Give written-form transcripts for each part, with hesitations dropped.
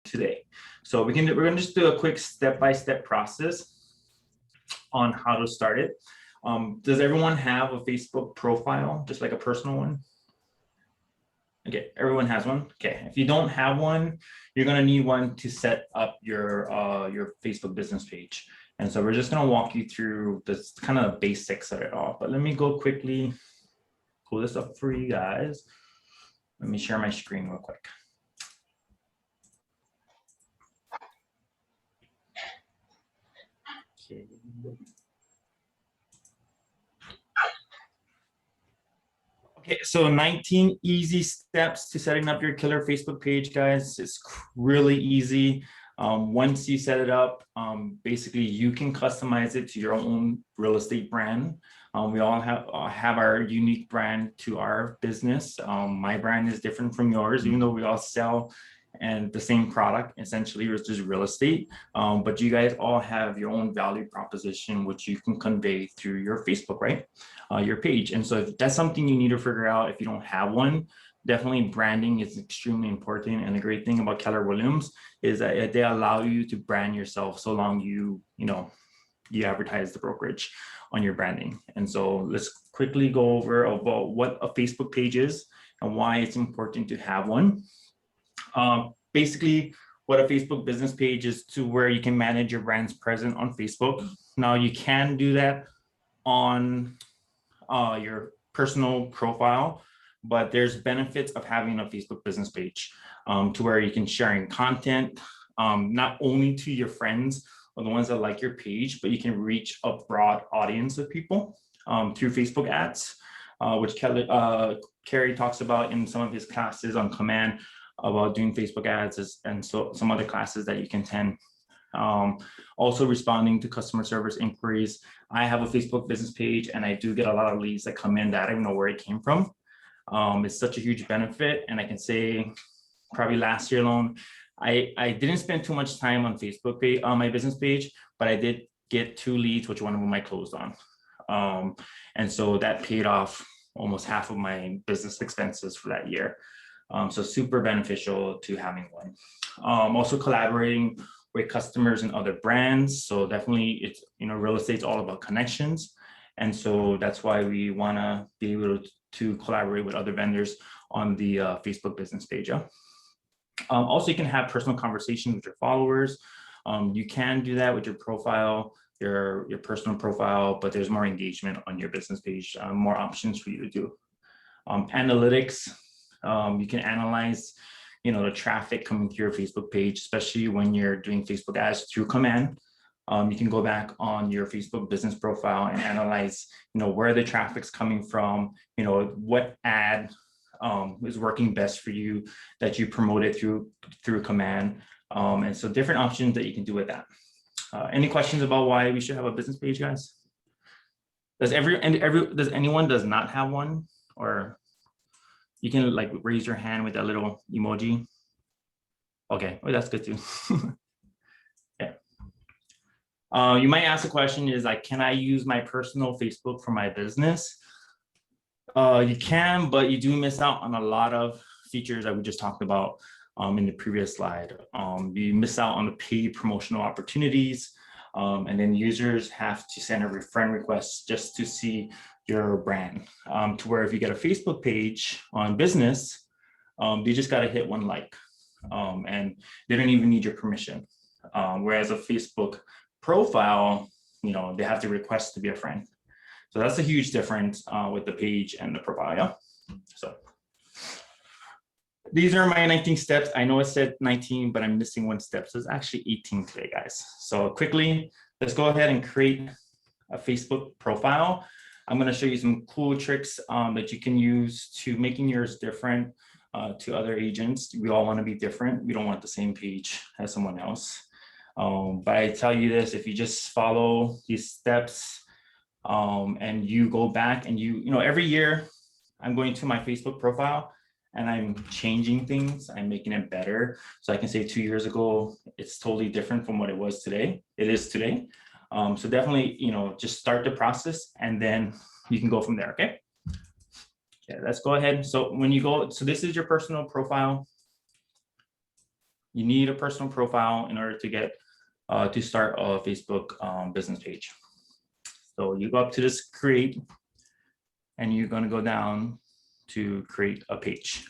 today. So we're gonna just do a quick step-by-step process on how to start it. Does everyone have a Facebook profile, just like a personal one? Okay, everyone has one. Okay, if you don't have one, you're gonna need one to set up your Facebook business page. And so we're just gonna walk you through this kind of the basics of it all. But let me go quickly pull this up for you guys. Let me share my screen real quick. Okay. Okay, so 19 easy steps to setting up your killer Facebook page, guys. It's really easy. Once you set it up, basically you can customize it to your own real estate brand. We all have our unique brand to our business. My brand is different from yours, even though we all sell and the same product, essentially, it's just real estate. But you guys all have your own value proposition, which you can convey through your Facebook, right? Your page. And so if that's something you need to figure out, if you don't have one, definitely branding is extremely important. And the great thing about Keller Williams is that they allow you to brand yourself so long you advertise the brokerage on your branding. And so let's quickly go over about what a Facebook page is and why it's important to have one. Basically, what a Facebook business page is to where you can manage your brand's presence on Facebook. Now you can do that on your personal profile, but there's benefits of having a Facebook business page to where you can sharing content, not only to your friends or the ones that like your page, but you can reach a broad audience of people through Facebook ads, which Cary talks about in some of his classes on Command about doing Facebook ads and so some other classes that you can attend. Also responding to customer service inquiries. I have a Facebook business page and I do get a lot of leads that come in that I don't know where it came from. It's such a huge benefit. And I can say probably last year alone, I didn't spend too much time on Facebook page, on my business page, but I did get 2 leads, which one of them I closed on. And so that paid off almost half of my business expenses for that year. So super beneficial to having one. Also collaborating with customers and other brands. So definitely it's, real estate's all about connections. And so that's why we wanna be able to collaborate with other vendors on the Facebook business page. Yeah? Also, you can have personal conversations with your followers. You can do that with your profile, your personal profile, but there's more engagement on your business page, more options for you to do. Analytics, you can analyze, the traffic coming through your Facebook page, especially when you're doing Facebook ads through Command. You can go back on your Facebook business profile and analyze, where the traffic's coming from, what ad is working best for you that you promoted through Command. And so different options that you can do with that. Any questions about why we should have a business page, guys? Does anyone does not have one? Or you can like raise your hand with that little emoji. Okay, well, that's good too. Yeah. You might ask the question is like, can I use my personal Facebook for my business? You can, but you do miss out on a lot of features that we just talked about in the previous slide. You miss out on the paid promotional opportunities, and then users have to send a friend request just to see your brand. To where if you get a Facebook page on business, you just got to hit 1 like, and they don't even need your permission. Whereas a Facebook profile, they have to request to be a friend. So that's a huge difference with the page and the profile. Yeah? So these are my 19 steps. I know it said 19, but I'm missing 1 step. So it's actually 18 today, guys. So quickly, let's go ahead and create a Facebook profile. I'm going to show you some cool tricks that you can use to making yours different to other agents. We all want to be different. We don't want the same page as someone else. But I tell you this, if you just follow these steps and you go back and every year I'm going to my Facebook profile and I'm changing things, I'm making it better. So I can say 2 years ago, it's totally different from what it was today. It is today. So definitely, just start the process and then you can go from there, okay? Okay, let's go ahead. So when you go, so this is your personal profile. you need a personal profile in order to get to start a Facebook business page. So you go up to this create, and you're going to go down to create a page.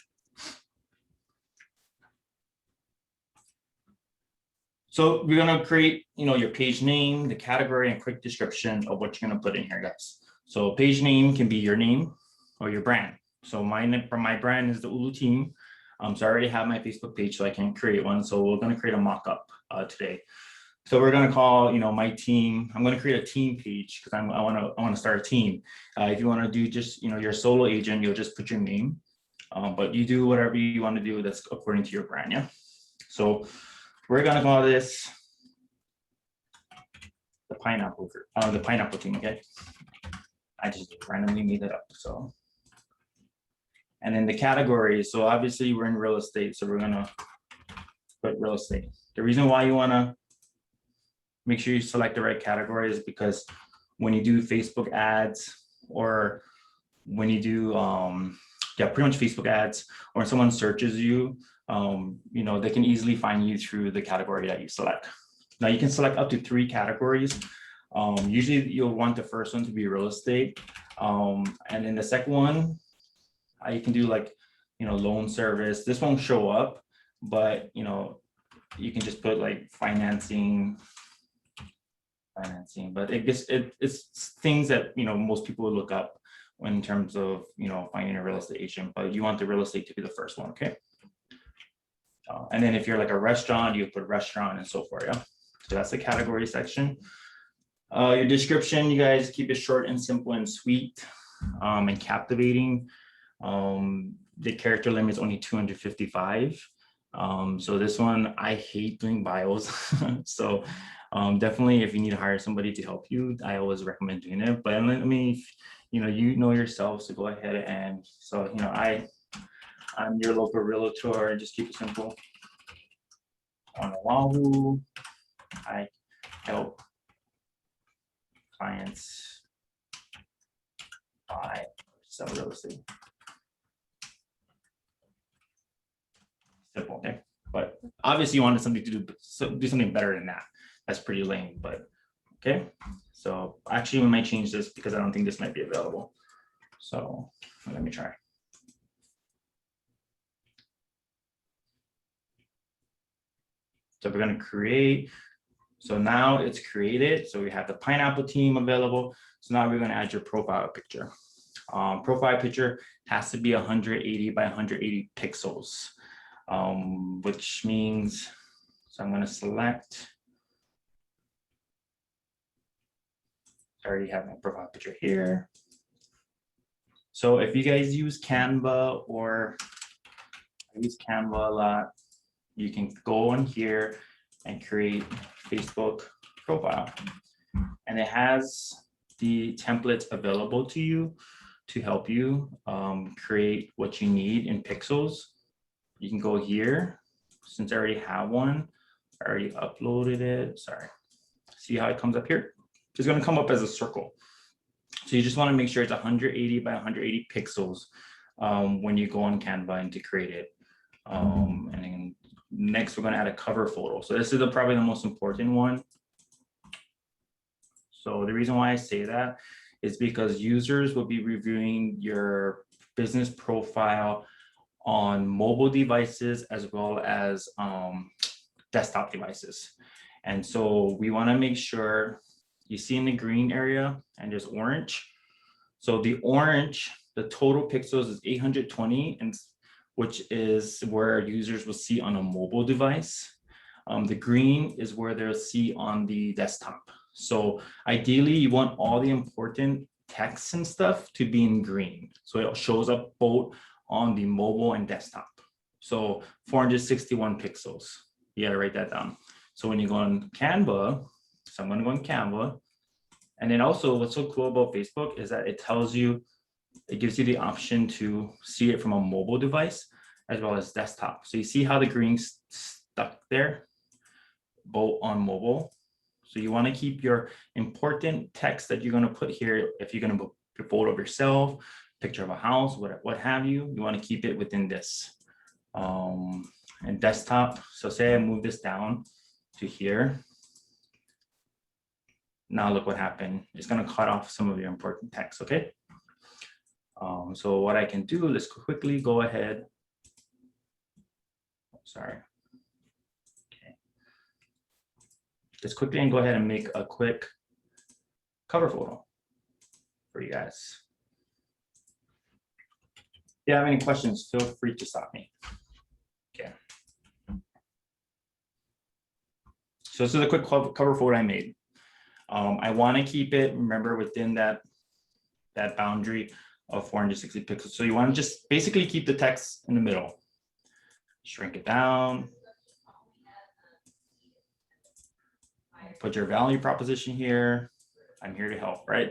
So we're going to create, your page name, the category, and quick description of what you're going to put in here, guys. So page name can be your name or your brand. So my brand is the Ulu team. So I already have my Facebook page, so I can create one. So we're going to create a mock-up today. So we're going to call, my team. I'm going to create a team page because I want to start a team. If you want to do just, your solo agent, you'll just put your name. But you do whatever you want to do that's according to your brand. Yeah. So we're going to call this the pineapple team. Okay. I just randomly made it up. So, and then the categories. So obviously we're in real estate. So we're going to put real estate. The reason why you want to make sure you select the right category is because when you do Facebook ads, or when you do, pretty much Facebook ads, or when someone searches you, they can easily find you through the category that you select. Now you can select up to 3 categories. Usually you'll want the first one to be real estate. And then the second one, you can do like, loan service. This won't show up, but, you can just put like financing, but it's things that, most people would look up in terms of, finding a real estate agent, but you want the real estate to be the first one. Okay. And then if you're like a restaurant, you put restaurant and so forth. Yeah. So that's the category section. Your description, you guys keep it short and simple and sweet, and captivating. The character limit is only 255. So this one, I hate doing bios. So definitely if you need to hire somebody to help you, I always recommend doing it. But you know yourself, so go ahead. And so, I'm your local realtor, and just keep it simple. On Oahu, I help clients buy or sell real estate. Simple, okay? But obviously you wanted something to do something better than that. That's pretty lame, but okay. So actually we might change this because I don't think this might be available. So let me try. So we're going to create. So now it's created. So we have the pineapple team available. So now we're going to add your profile picture. Profile picture has to be 180 by 180 pixels, which means, so I'm going to select. I already have my profile picture here. So if you guys use Canva, or I use Canva a lot, you can go in here and create Facebook profile. And it has the templates available to you to help you create what you need in pixels. You can go here. Since I already have one, I already uploaded it. Sorry. See how it comes up here? It's going to come up as a circle. So you just want to make sure it's 180 by 180 pixels when you go on Canva and to create it. And then next, we're going to add a cover photo. So this is probably the most important one. So the reason why I say that is because users will be reviewing your business profile on mobile devices as well as desktop devices. And so we want to make sure you see in the green area and there's orange. So the orange, the total pixels is 820, and which is where users will see on a mobile device. The green is where they'll see on the desktop. So ideally, you want all the important text and stuff to be in green. So it shows up both on the mobile and desktop. So 461 pixels. You gotta write that down. So when you go on Canva, so I'm gonna go on Canva. And then also what's so cool about Facebook is that it tells you, it gives you the option to see it from a mobile device as well as desktop. So you see how the green's stuck there, both on mobile. So you want to keep your important text that you're going to put here. If you're going to put a photo of yourself, picture of a house, what have you, you want to keep it within this. and desktop. So say I move this down to here. Now look what happened. It's going to cut off some of your important text, okay? So what I can do, let's quickly go ahead. Sorry. Okay. Let's quickly and go ahead and make a quick cover photo for you guys. If you have any questions, feel free to stop me. Okay. So this is a quick cover photo I made. I want to keep it, remember, within that boundary of 460 pixels. So you want to just basically keep the text in the middle. Shrink it down. Put your value proposition here. I'm here to help, right?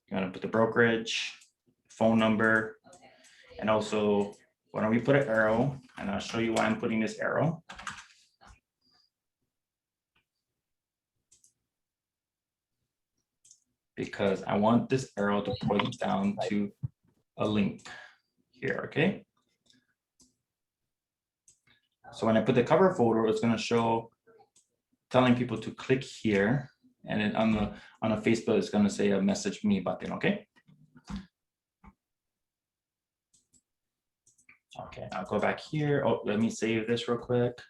You want to put the brokerage, phone number, and also why don't we put an arrow, and I'll show you why I'm putting this arrow. Because I want this arrow to point down to a link here, okay? So when I put the cover photo, it's going to show telling people to click here, and then on a Facebook, it's going to say a message me button, okay? Okay, I'll go back here. Oh, let me save this real quick.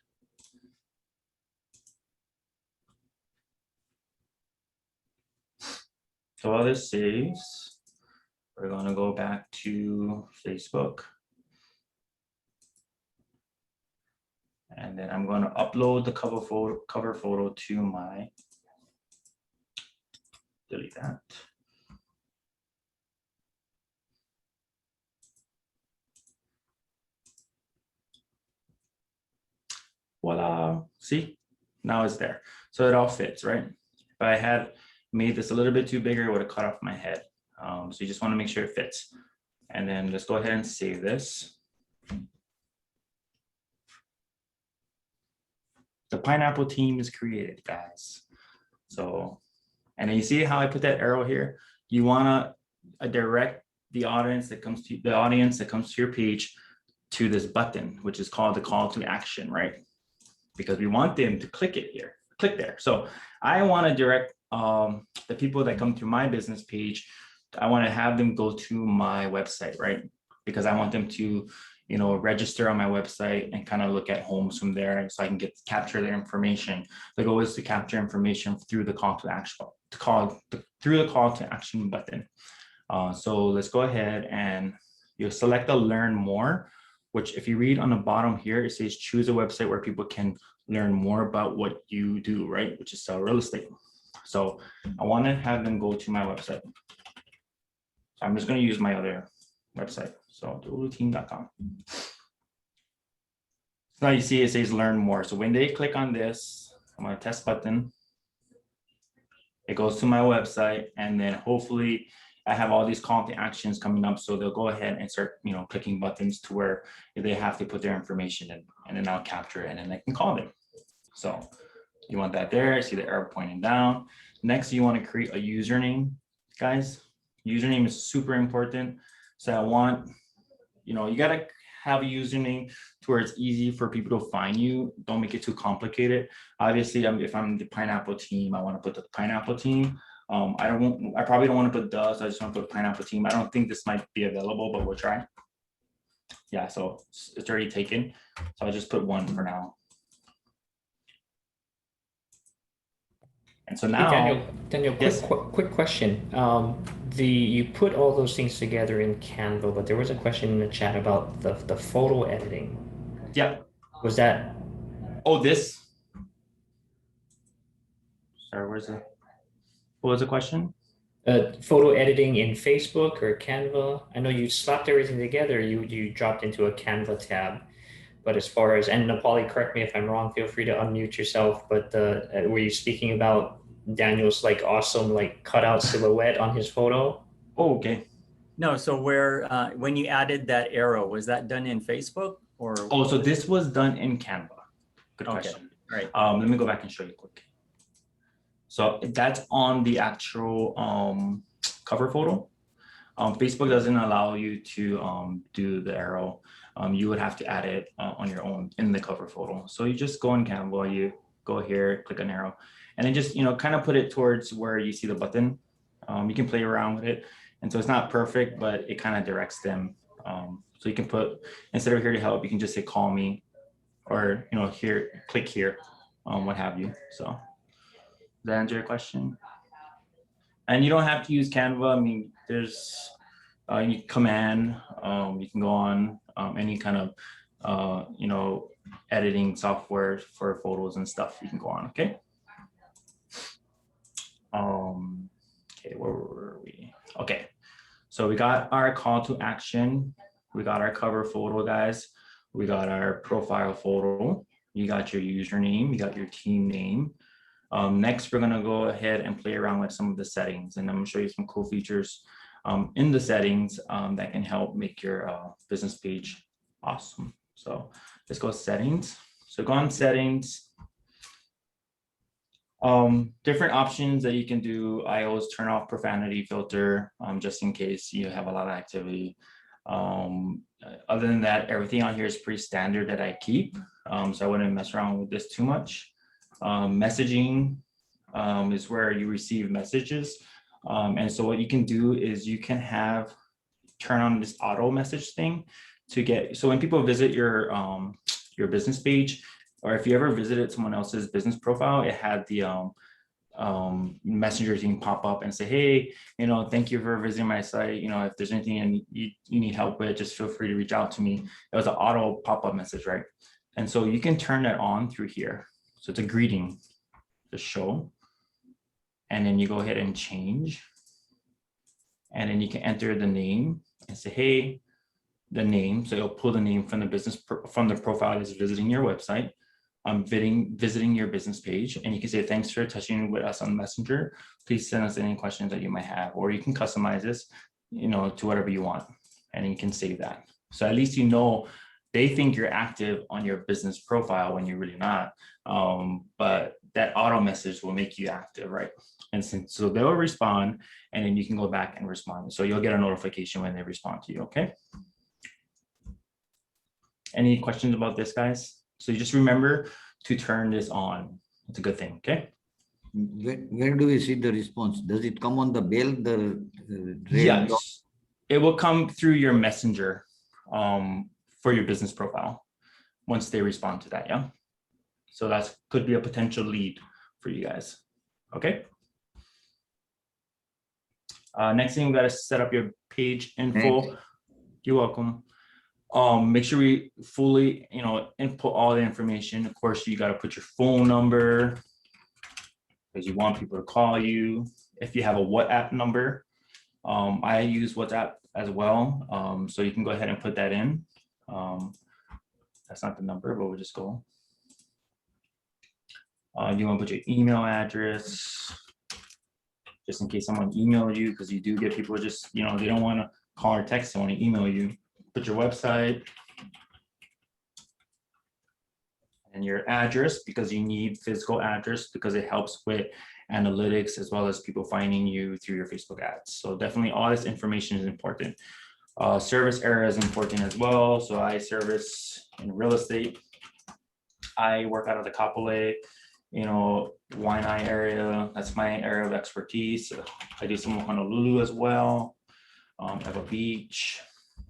So while this saves, we're going to go back to Facebook. And then I'm going to upload the cover photo to my, delete that. Voila, see, now it's there. So it all fits, right? If I had made this a little bit too bigger, it would have cut off my head. So you just want to make sure it fits. And then let's go ahead and save this. The pineapple team is created, guys. So, and then you see how I put that arrow here? You want to direct the audience that comes to your page to this button, which is called the call to action, right? Because we want them to click it here, click there. So I want to direct the people that come to my business page, I want to have them go to my website, right? Because I want them to, you know, register on my website and kind of look at homes from there, so I can capture their information. The goal is to capture information through the call to action, through the call to action button. So let's go ahead and you'll select the learn more, which if you read on the bottom here, it says choose a website where people can learn more about what you do, right? Which is sell real estate. So I want to have them go to my website. So I'm just going to use my other website. So dualroutine.com. So now you see it says learn more. So when they click on this, I'm going to test button. It goes to my website, and then hopefully I have all these call to actions coming up. So they'll go ahead and start, you know, clicking buttons to where they have to put their information in, and then I'll capture it and then I can call them. So you want that there. See the arrow pointing down. Next, you want to create a username, guys. Username is super important. So I want, you know, you got to have a username to where it's easy for people to find you. Don't make it too complicated. Obviously, if I'm the pineapple team, I want to put the pineapple team. I probably don't want to put the, so I just want to put pineapple team. I don't think this might be available, but we'll try. Yeah, so it's already taken. So I'll just put one for now. And so now, hey, Daniel, yes. quick question. You put all those things together in Canva, but there was a question in the chat about the photo editing. Yeah. Was that? Oh, this. Sorry, what was the question? Photo editing in Facebook or Canva. I know you slapped everything together. You dropped into a Canva tab. But as far as, and Nepali, correct me if I'm wrong, feel free to unmute yourself. But were you speaking about Daniel's like awesome like cutout silhouette on his photo? Oh, okay. No, so where when you added that arrow, was that done in Facebook or? Oh, so this was done in Canva. Good question. Right. Let me go back and show you quick. So that's on the actual cover photo. Facebook doesn't allow you to do the arrow. you would have to add it on your own in the cover photo. So you just go in Canva, you go here, click an arrow, and then just, kind of put it towards where you see the button. You can play around with it. And so it's not perfect, but it kind of directs them. So you can put, instead of here to help, you can just say, call me, or, here, click here, what have you. So does that answer your question? And you don't have to use Canva. I mean, there's command, you can go on any kind of, editing software for photos and stuff. You can go on, okay? Okay, where were we? Okay, so we got our call to action. We got our cover photo, guys. We got our profile photo. You got your username, you got your team name. Next, we're gonna go ahead and play around with some of the settings, and I'm gonna show you some cool features in the settings that can help make your business page awesome. So let's go settings. So go on settings. Different options that you can do. I always turn off profanity filter just in case you have a lot of activity. Other than that, everything on here is pretty standard that I keep. So I wouldn't mess around with this too much. Messaging is where you receive messages. And so what you can do is you can turn on this auto message thing to get, so when people visit your business page, or if you ever visited someone else's business profile, it had the messenger thing pop up and say, hey, thank you for visiting my site. If there's anything you need help with, just feel free to reach out to me. It was an auto pop-up message, right? And so you can turn that on through here. So it's a greeting, just show. And then you go ahead and change. And then you can enter the name and say, hey, the name. So you'll pull the name from the from the profile that's visiting your website. I'm visiting your business page, and you can say, thanks for touching with us on Messenger. Please send us any questions that you might have, or you can customize this, to whatever you want, and you can save that. So at least they think you're active on your business profile when you're really not. But that auto message will make you active, right? And so they'll respond, and then you can go back and respond. So you'll get a notification when they respond to you, okay? Any questions about this, guys? So you just remember to turn this on. It's a good thing, okay? Where do we see the response? Does it come on the bell? Yes, it will come through your messenger for your business profile once they respond to that, yeah? So that could be a potential lead for you guys, okay? Next thing, we gotta set up your page info. Next. You're welcome. Make sure we fully, input all the information. Of course, you got to put your phone number because you want people to call you. If you have a WhatsApp number, I use WhatsApp as well. So you can go ahead and put that in. That's not the number, but we'll just go. You want to put your email address just in case someone emails you, because you do get people just, they don't want to call or text, they want to email you. Put your website and your address, because you need physical address because it helps with analytics as well as people finding you through your Facebook ads. So definitely all this information is important. Service area is important as well. So I service in real estate. I work out of the Kapolei, Waianae area. That's my area of expertise. I do some of Honolulu as well. I have a beach.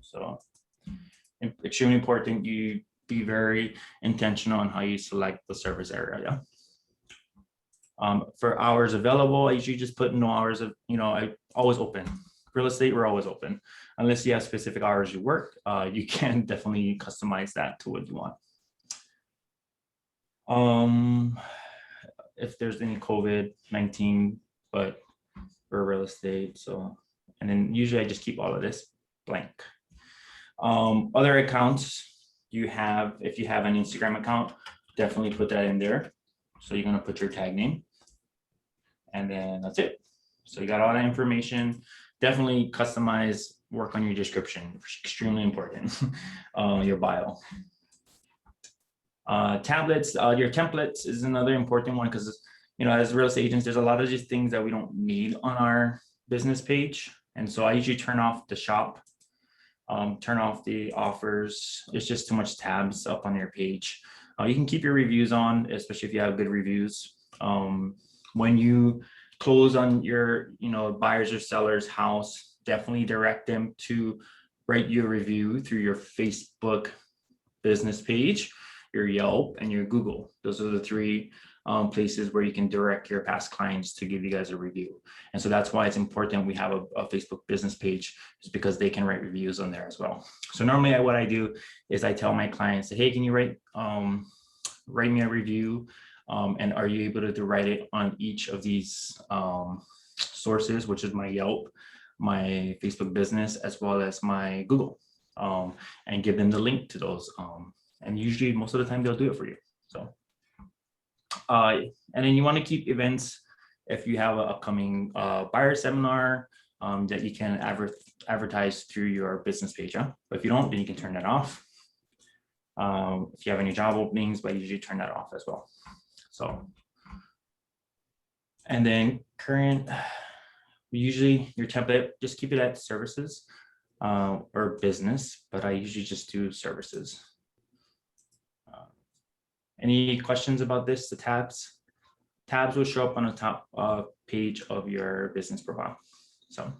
So extremely important you be very intentional on how you select the service area. Yeah. For hours available, I usually just put no hours of, I always open. Real estate, we're always open. Unless you have specific hours you work, you can definitely customize that to what you want. If there's any COVID-19, but for real estate, so, and then usually I just keep all of this blank. Other accounts you have, if you have an Instagram account, definitely put that in there. So you're going to put your tag name, and then that's it. So you got all that information. Definitely customize, work on your description, extremely important. Your bio. Tablets, your templates is another important one, because as real estate agents, there's a lot of just things that we don't need on our business page. And so I usually turn off the shop turn off the offers. It's just too much tabs up on your page. You can keep your reviews on, especially if you have good reviews. When you close on your, buyers or sellers house, definitely direct them to write you a review through your Facebook business page, your Yelp, and your Google. Those are the three places where you can direct your past clients to give you guys a review. And so that's why it's important we have a Facebook business page, is because they can write reviews on there as well. So normally what I do is I tell my clients, hey, can you write me a review? And are you able to write it on each of these sources, which is my Yelp, my Facebook business, as well as my Google, and give them the link to those. And usually most of the time they'll do it for you. So, and then you want to keep events if you have an upcoming buyer seminar that you can advertise through your business page. But if you don't, then you can turn that off. If you have any job openings, but usually turn that off as well. So, and then current, usually your template, just keep it at services or business, but I usually just do services. Any questions about this? The tabs will show up on the top page of your business profile. So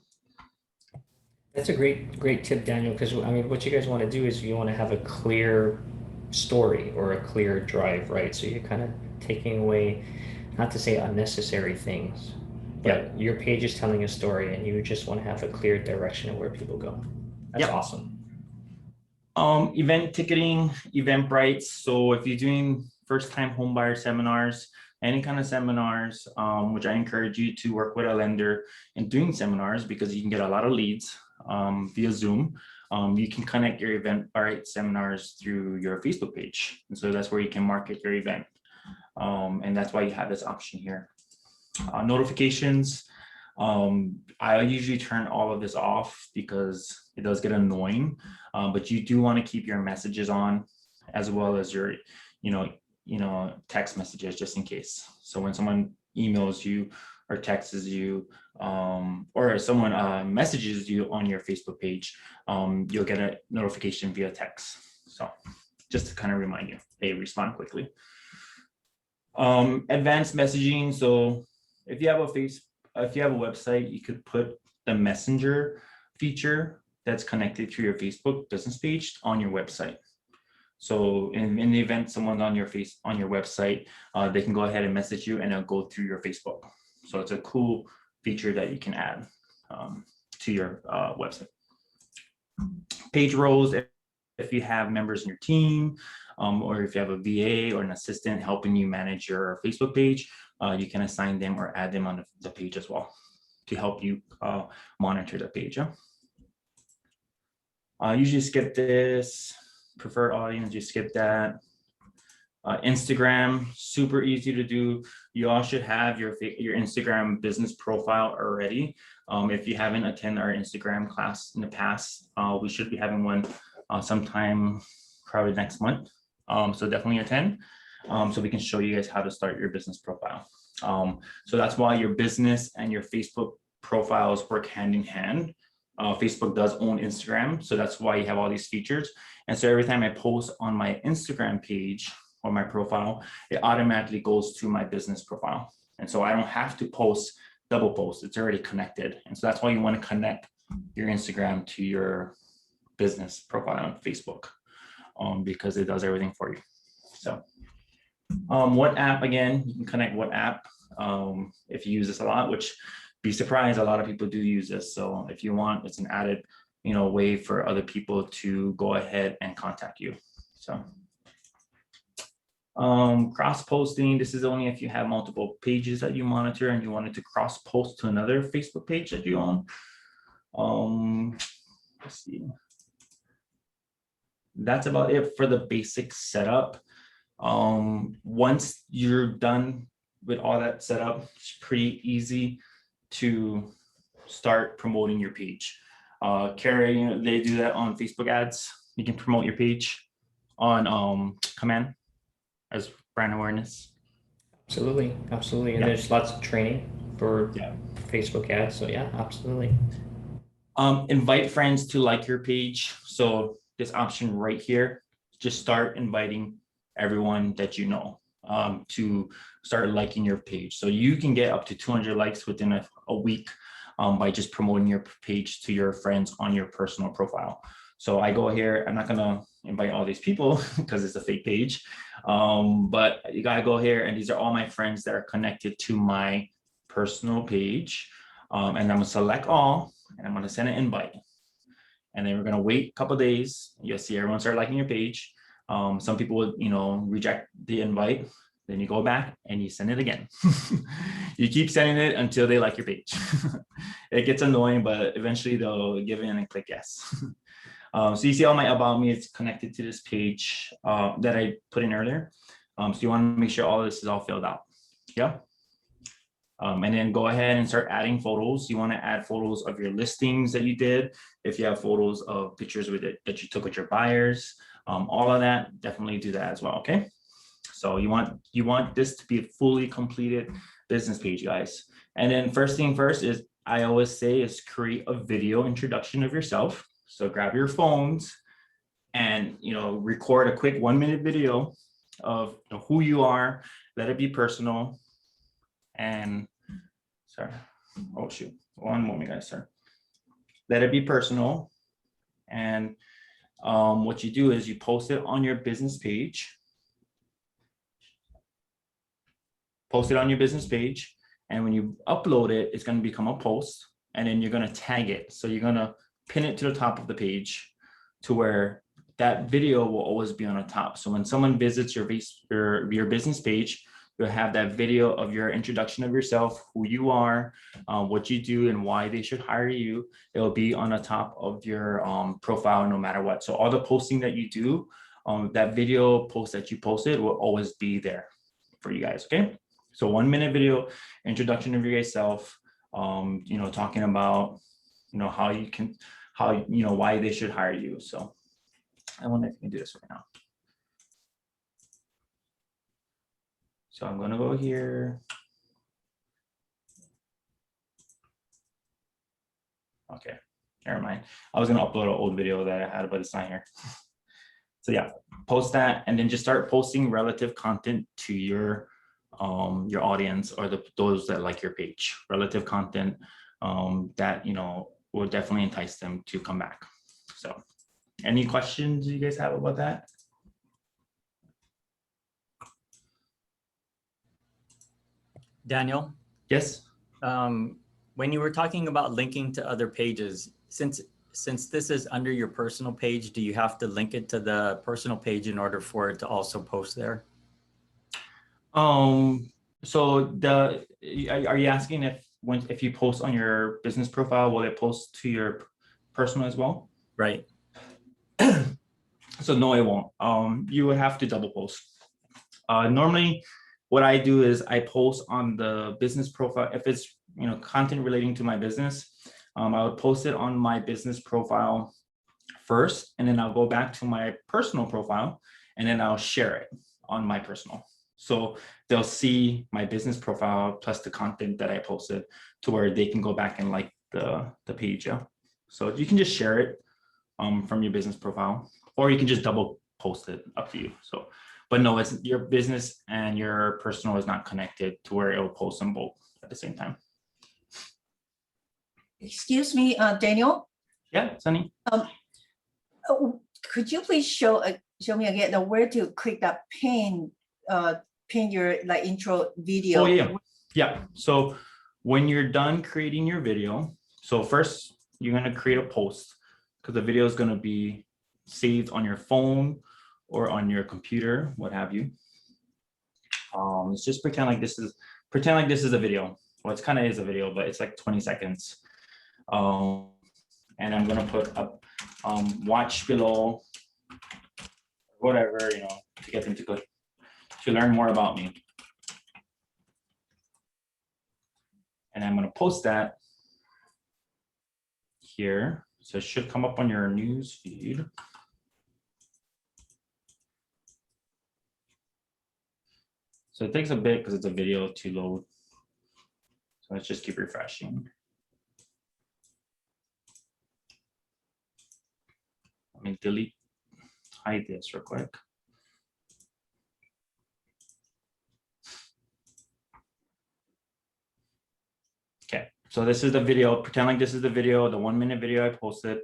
that's a great tip, Daniel, because I mean, what you guys want to do is you want to have a clear story or a clear drive, right? So you're kind of taking away, not to say unnecessary things, but your page is telling a story and you just want to have a clear direction of where people go. That's awesome. Event ticketing, Eventbrite. So if you're doing first-time homebuyer seminars, any kind of seminars, which I encourage you to work with a lender in doing seminars, because you can get a lot of leads via Zoom. You can connect your Eventbrite seminars through your Facebook page. And so that's where you can market your event. And that's why you have this option here. Notifications, I usually turn all of this off because it does get annoying, but you do want to keep your messages on, as well as your, text messages, just in case. So when someone emails you or texts you, or someone messages you on your Facebook page, you'll get a notification via text. So just to kind of remind you, hey, respond quickly. Advanced messaging. So if you have a website, you could put the messenger feature that's connected to your Facebook business page on your website. So in the event someone's on your website, they can go ahead and message you and it'll go through your Facebook. So it's a cool feature that you can add to your website. Page roles, if you have members in your team, or if you have a VA or an assistant helping you manage your Facebook page, you can assign them or add them on the page as well to help you monitor the page. Usually skip this. Preferred audience, you skip that. Instagram, super easy to do. You all should have your Instagram business profile already. If you haven't attended our Instagram class in the past, we should be having one sometime probably next month. So definitely attend, so we can show you guys how to start your business profile. So that's why your business and your Facebook profiles work hand in hand. Facebook does own Instagram, so that's why you have all these features. And so every time I post on my Instagram page or my profile, it automatically goes to my business profile. And so I don't have to double post, it's already connected. And so that's why you want to connect your Instagram to your business profile on Facebook, because it does everything for you. So what app, again, you can connect what app if you use this a lot, which be surprised, a lot of people do use this. So if you want, it's an added way for other people to go ahead and contact you. So cross posting, this is only if you have multiple pages that you monitor and you wanted to cross post to another Facebook page that you own. Let's see. That's about it for the basic setup. Once you're done with all that setup, it's pretty easy to start promoting your page. Cary, they do that on Facebook ads. You can promote your page on command as brand awareness. Absolutely. And there's lots of training for Facebook ads. So yeah, absolutely. Invite friends to like your page. So this option right here, just start inviting everyone that you know to start liking your page. So you can get up to 200 likes within a week by just promoting your page to your friends on your personal profile. So I go here, I'm not gonna invite all these people because it's a fake page, but you gotta go here, and these are all my friends that are connected to my personal page. And I'm gonna select all, and I'm gonna send an invite. And then we're gonna wait a couple days. You'll see everyone start liking your page. Some people would, reject the invite. Then you go back and you send it again. You keep sending it until they like your page. It gets annoying, but eventually they'll give in and click yes. So you see all my about me, it's connected to this page that I put in earlier. So you want to make sure all of this is all filled out. Yeah. And then go ahead and start adding photos. You want to add photos of your listings that you did. If you have photos of pictures with it that you took with your buyers, all of that, definitely do that as well. Okay. So you want this to be a fully completed business page, guys. And then first thing first is, I always say, is create a video introduction of yourself. So grab your phones and record a quick 1-minute video of who you are. Let it be personal. And sorry, oh shoot, one moment, guys. Sorry. Let it be personal. And what you do is you post it on your business page. Post it on your business page, and when you upload it, it's going to become a post, and then you're going to tag it. So you're going to pin it to the top of the page to where that video will always be on the top. So when someone visits your business page, you'll have that video of your introduction of yourself, who you are, what you do, and why they should hire you. It'll be on the top of your profile no matter what. So all the posting that you do, that video post that you posted will always be there for you guys. Okay. So 1-minute video, introduction of yourself, talking about, why they should hire you. So I wonder if you can do this right now. So I'm going to go here. Okay, never mind. I was going to upload an old video that I had, but it's not here. So yeah, post that, and then just start posting relative content to your audience, or those that like your page. Relative content that will definitely entice them to come back. So any questions you guys have about that? Daniel? Yes. When you were talking about linking to other pages, since this is under your personal page, do you have to link it to the personal page in order for it to also post there? So are you asking if you post on your business profile, will it post to your personal as well? Right. So no, it won't. You would have to double post. Normally what I do is I post on the business profile. If it's content relating to my business, I would post it on my business profile first, and then I'll go back to my personal profile, and then I'll share it on my personal. So they'll see my business profile plus the content that I posted, to where they can go back and like the page. Yeah. So you can just share it from your business profile, or you can just double post it, up to you. So, but no, it's your business and your personal is not connected to where it will post them both at the same time. Excuse me, Daniel. Yeah, Sunny. Could you please show me again where to click that pin your intro video? Oh yeah, yeah. So when you're done creating your video, so first you're gonna create a post, because the video is gonna be saved on your phone or on your computer, what have you. Let's just pretend like this is a video. Well, it's kind of is a video, but it's like 20 seconds. And I'm gonna put up watch below, whatever, to get them to click to learn more about me. And I'm gonna post that here. So it should come up on your news feed. So it takes a bit because it's a video to load. So let's just keep refreshing. me hide this real quick. Okay, so this is the video. Pretend like this is the video, the 1-minute video I posted,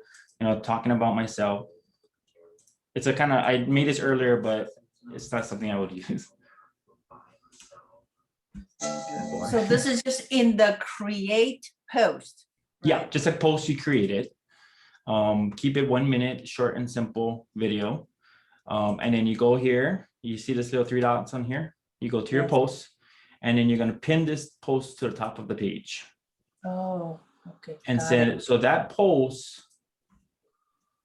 talking about myself. It's a kind of, I made this earlier, but it's not something I would use. So this is just in the create post. Yeah, just a post you created. Keep it 1 minute, short and simple video. And then you go here, you see this little 3 dots on here. You go to your Yes. post, and then you're going to pin this post to the top of the page. Oh, okay. And got send it. it. So that post,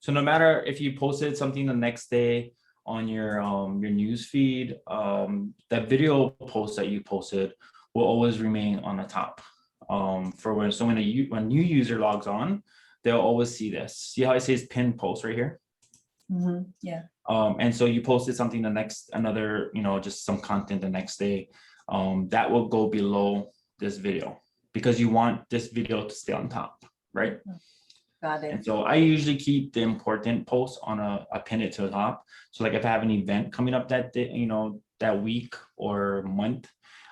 so no matter if you posted something the next day on your news feed, that video post that you posted will always remain on the top. When a new user logs on, they'll always see this. See how it says pin post right here? Mhm, yeah. And so you posted something just some content the next day, that will go below this video because you want this video to stay on top, right? Got it. And so I usually keep the important posts on I pin it to the top. So like if I have an event coming up that day, that week or month,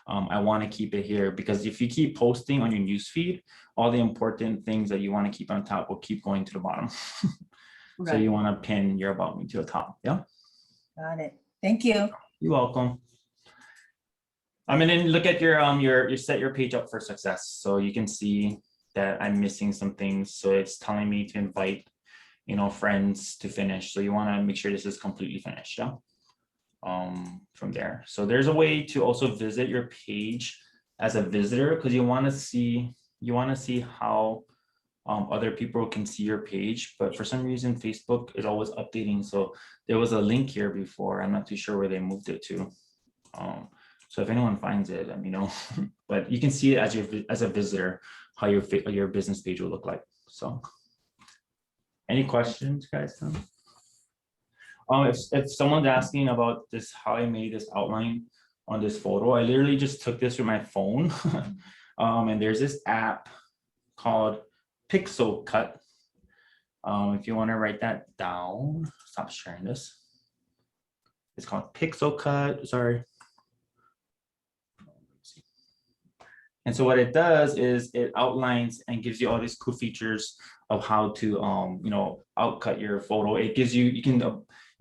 I want to keep it here because if you keep posting on your news feed, all the important things that you want to keep on top will keep going to the bottom. So Right. you want to pin your about me to the top. Yeah. Got it. Thank you. You're welcome. And then look at you set your page up for success. So you can see that I'm missing some things. So it's telling me to invite, friends to finish. So you want to make sure this is completely finished. Yeah. From there. So there's a way to also visit your page as a visitor because you want to see how other people can see your page, but for some reason Facebook is always updating. So there was a link here before. I'm not too sure where they moved it to. So if anyone finds it, let me know. But you can see it as a visitor how your business page will look like. So, any questions, guys? If someone's asking about this, how I made this outline on this photo, I literally just took this with my phone, and there's this app called Pixel Cut. If you want to write that down, stop sharing this. It's called Pixel Cut. Sorry. And so what it does is it outlines and gives you all these cool features of how to, outcut your photo. It gives you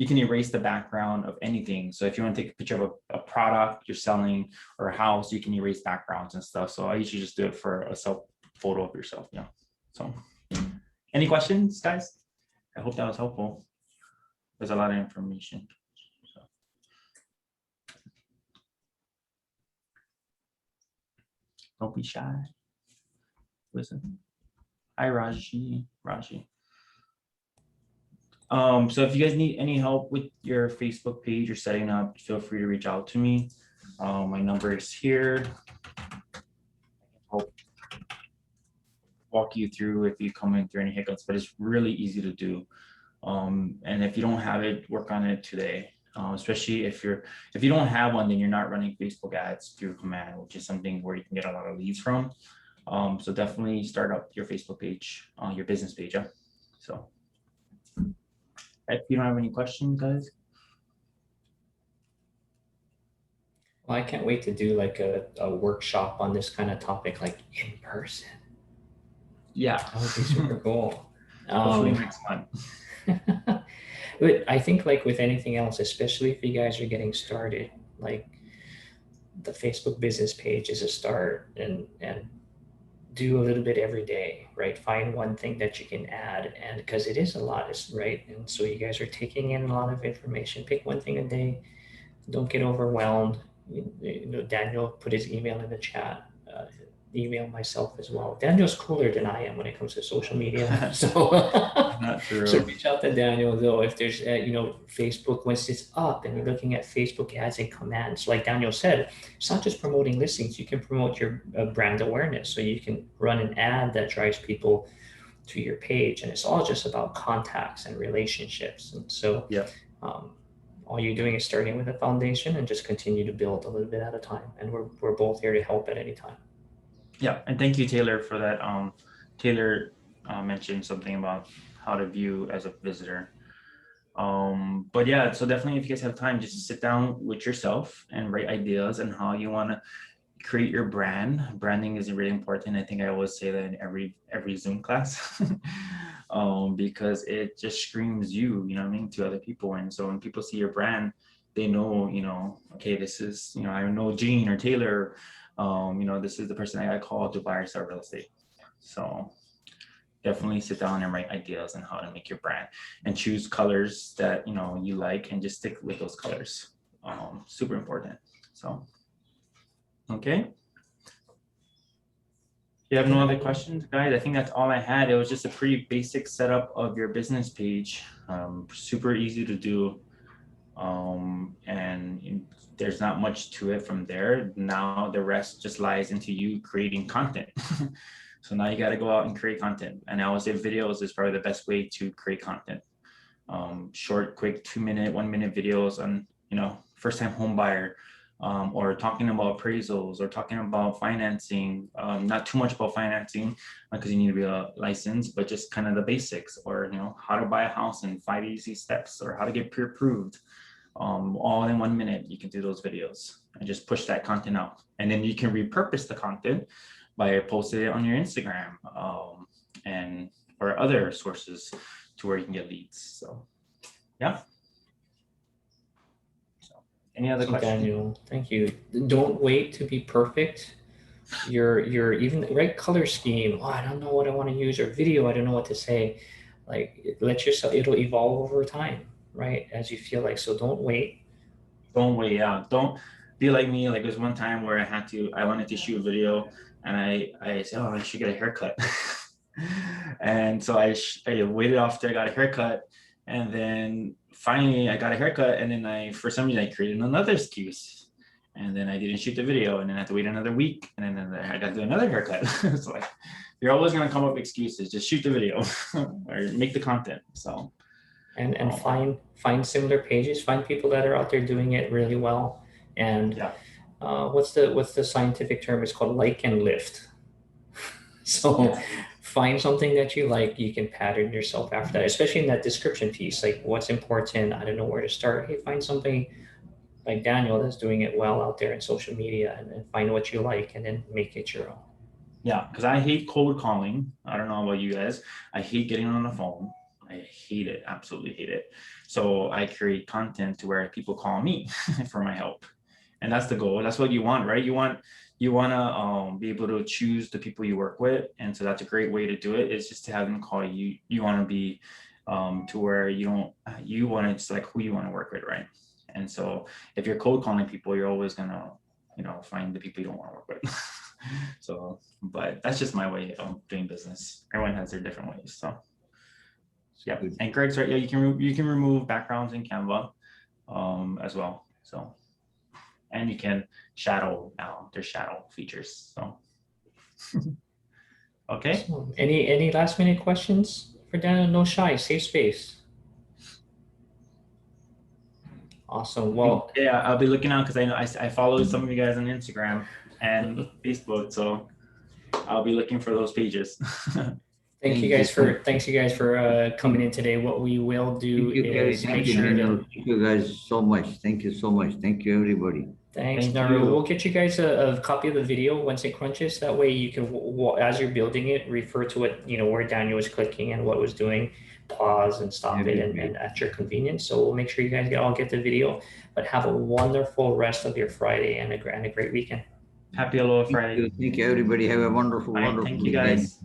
can erase the background of anything. So if you want to take a picture of a product you're selling or a house, you can erase backgrounds and stuff. So I usually just do it for a self photo of yourself. Yeah. So any questions, guys? I hope that was helpful. There's a lot of information. So. Don't be shy. Listen. Hi, Raji. So if you guys need any help with your Facebook page or setting up, feel free to reach out to me. My number is here. I'll walk you through if you come in through any hiccups, but it's really easy to do. And if you don't have it, work on it today. Especially if you don't have one, then you're not running Facebook ads through command, which is something where you can get a lot of leads from. So definitely start up your Facebook page, your business page. Yeah. So if you don't have any questions, guys. Well, I can't wait to do like a workshop on this kind of topic, like in person. Yeah. That would be super cool. Hopefully next month. But I think like with anything else, especially if you guys are getting started, like the Facebook business page is a start, and do a little bit every day, right? Find one thing that you can add, and because it is a lot, right? And so you guys are taking in a lot of information. Pick one thing a day. Don't get overwhelmed. Daniel put his email in the chat. Email myself as well. Daniel's cooler than I am when it comes to social media. So, Not true. So reach out to Daniel though. If there's, Facebook, once it's up and you're looking at Facebook ads and commands, like Daniel said, it's not just promoting listings. You can promote your brand awareness. So you can run an ad that drives people to your page, and it's all just about contacts and relationships. And so, yeah. All you're doing is starting with a foundation and just continue to build a little bit at a time. And we're both here to help at any time. Yeah, and thank you, Taylor, for that. Taylor mentioned something about how to view as a visitor. But yeah, so definitely if you guys have time, just sit down with yourself and write ideas and how you want to create your brand. Branding is really important. I think I always say that in every Zoom class. Because it just screams you know what I mean, to other people. And so when people see your brand, they know, okay, this is, I know Gene or Taylor, this is the person I got called to buy or sell real estate. So definitely sit down and write ideas on how to make your brand and choose colors that you like and just stick with those colors. Super important. So okay, you have no other questions, guys? I think that's all I had. It was just a pretty basic setup of your business page. Super easy to do. And there's not much to it from there. Now the rest just lies into you creating content. So now you got to go out and create content. And I always say videos is probably the best way to create content. Short, quick, 2-minute, 1-minute videos on, first time home buyer, or talking about appraisals or talking about financing. Not too much about financing because you need to be licensed, but just kind of the basics, or, how to buy a house in 5 easy steps, or how to get pre-approved. All in 1 minute, you can do those videos and just push that content out. And then you can repurpose the content by posting it on your Instagram, or other sources to where you can get leads. So, yeah. So, any other questions? Daniel, thank you. Don't wait to be perfect. Your even right color scheme. Oh, I don't know what I want to use, or video, I don't know what to say. Like, let yourself, it'll evolve over time, right? As you feel like. So don't wait. Don't wait. Yeah. Don't be like me. Like, there's one time where I wanted to shoot a video, and I said, oh, I should get a haircut. And so I waited off till I got a haircut, and then finally I got a haircut, and then for some reason I created another excuse, and then I didn't shoot the video, and then I had to wait another week, and then I got to do another haircut. It's like, you're always gonna come up with excuses. Just shoot the video or make the content. So and find similar pages, find people that are out there doing it really well. And yeah. What's the scientific term? It's called like and lift. So find something that you like, you can pattern yourself after that, especially in that description piece, like what's important, I don't know where to start. Hey, find something like Daniel that's doing it well out there in social media, and find what you like and then make it your own. Yeah, because I hate cold calling. I don't know about you guys. I hate getting on the phone. I hate it, absolutely hate it. So I create content to where people call me for my help. And that's the goal. That's what you want, right? You want to be able to choose the people you work with. And so that's a great way to do it, is just to have them call you. You want to be to where you want to select who you want to work with, right? And so if you're cold calling people, you're always going to, find the people you don't want to work with. So, but that's just my way of doing business. Everyone has their different ways. So yeah. And Greg's right. Yeah, you can remove backgrounds in Canva as well. So, and you can shadow now. There's shadow features. So okay. So, any last minute questions for Daniel? No shy, safe space. Awesome. Well, yeah, I'll be looking out because I know I follow some of you guys on Instagram and Facebook, so I'll be looking for those pages. Thanks you guys for coming in today. What we will do is make sure to. Thank you guys so much. Thank you so much. Thank you, everybody. Thanks, Thank Naru. you. We'll get you guys a copy of the video once it crunches. That way you can, as you're building it, refer to it, where Daniel was clicking and what was doing, pause and stop it and at your convenience. So we'll make sure you guys all get the video, but have a wonderful rest of your Friday and a great weekend. Happy Aloha Friday. Thank you, everybody. Have a wonderful, All right, wonderful thank you weekend. guys.